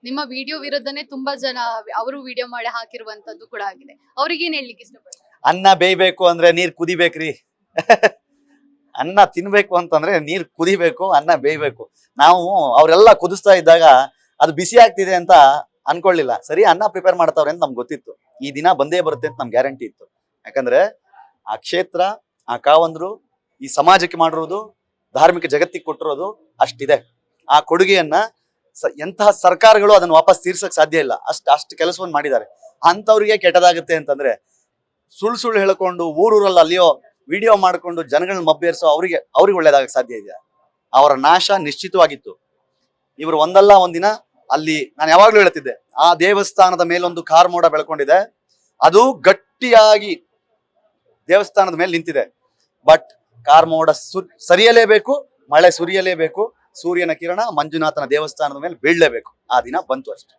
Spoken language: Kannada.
ನಿಮ್ಮ ವಿಡಿಯೋ ವಿರುದ್ಧನೇ ತುಂಬಾ ಜನ ಅವರು ವಿಡಿಯೋ ಮಾಡಿ ಹಾಕಿರುವಂತದ್ದು ಕೂಡ ಆಗಿದೆ. ಅವ್ರಿಗೆ ಏನ್ ಹೇಳ್ಲಿಕ್ಕೆ ಇಷ್ಟಪಡ್ತಾರೆ? ಅನ್ನ ಬೇಯ್ಬೇಕು ಅಂದ್ರೆ ನೀರ್ ಕುದಿಬೇಕ್ರಿ. ಅನ್ನ ತಿನ್ಬೇಕು ಅಂತಂದ್ರೆ ನೀರ್ ಕುದಿಬೇಕು, ಅನ್ನ ಬೇಯ್ಬೇಕು. ನಾವು ಅವರೆಲ್ಲ ಕುದಿಸ್ತಾ ಇದ್ದಾಗ ಅದು ಬಿಸಿ ಆಗ್ತಿದೆ ಅಂತ ಅನ್ಕೊಳ್ಳಿಲ್ಲ. ಸರಿ, ಅನ್ನ ಪ್ರಿಪೇರ್ ಮಾಡ್ತಾವ್ರೆ ಅಂತ ನಮ್ಗೆ ಗೊತ್ತಿತ್ತು. ಈ ದಿನ ಬಂದೇ ಬರುತ್ತೆ ಅಂತ ನಮ್ಗೆ ಗ್ಯಾರಂಟಿ ಇತ್ತು. ಯಾಕಂದ್ರೆ ಆ ಕ್ಷೇತ್ರ, ಆ ಕಾವಂದ್ರು ಈ ಸಮಾಜಕ್ಕೆ ಮಾಡಿರೋದು, ಧಾರ್ಮಿಕ ಜಗತ್ತಿಗೆ ಕೊಟ್ಟಿರೋದು ಅಷ್ಟಿದೆ. ಆ ಕೊಡುಗೆಯನ್ನ ಎಂತಹ ಸರ್ಕಾರಗಳು ಅದನ್ನ ವಾಪಸ್ ತೀರ್ಸಕ್ ಸಾಧ್ಯ ಇಲ್ಲ. ಅಷ್ಟು ಕೆಲಸವನ್ನು ಮಾಡಿದ್ದಾರೆ. ಅಂತವ್ರಿಗೆ ಕೆಟ್ಟದಾಗುತ್ತೆ ಅಂತಂದ್ರೆ ಸುಳ್ಳು ಹೇಳ್ಕೊಂಡು ಊರೂರಲ್ಲಿ ಅಲ್ಲಿಯೋ ವಿಡಿಯೋ ಮಾಡ್ಕೊಂಡು ಜನಗಳನ್ನ ಮಬ್ಬೇರಿಸೋ ಅವ್ರಿಗೆ ಒಳ್ಳೇದಾಗಕ್ಕೆ ಸಾಧ್ಯ ಇದೆಯಾ? ಅವರ ನಾಶ ನಿಶ್ಚಿತವಾಗಿತ್ತು. ಇವರು ಒಂದಲ್ಲ ಒಂದಿನ ಅಲ್ಲಿ, ನಾನು ಯಾವಾಗ್ಲೂ ಹೇಳ್ತಿದ್ದೆ, ಆ ದೇವಸ್ಥಾನದ ಮೇಲೊಂದು ಕಾರ್ಮೋಡ ಬೆಳ್ಕೊಂಡಿದೆ. ಅದು ಗಟ್ಟಿಯಾಗಿ ದೇವಸ್ಥಾನದ ಮೇಲೆ ನಿಂತಿದೆ. ಬಟ್ ಕಾರ್ಮೋಡ ಸರಿಯಲೇಬೇಕು, ಮಳೆ ಸುರಿಯಲೇಬೇಕು, ಸೂರ್ಯನ ಕಿರಣ ಮಂಜುನಾಥನ ದೇವಸ್ಥಾನದ ಮೇಲೆ ಬೀಳಲೇಬೇಕು. ಆ ದಿನ ಬಂತು ಅಷ್ಟೇ.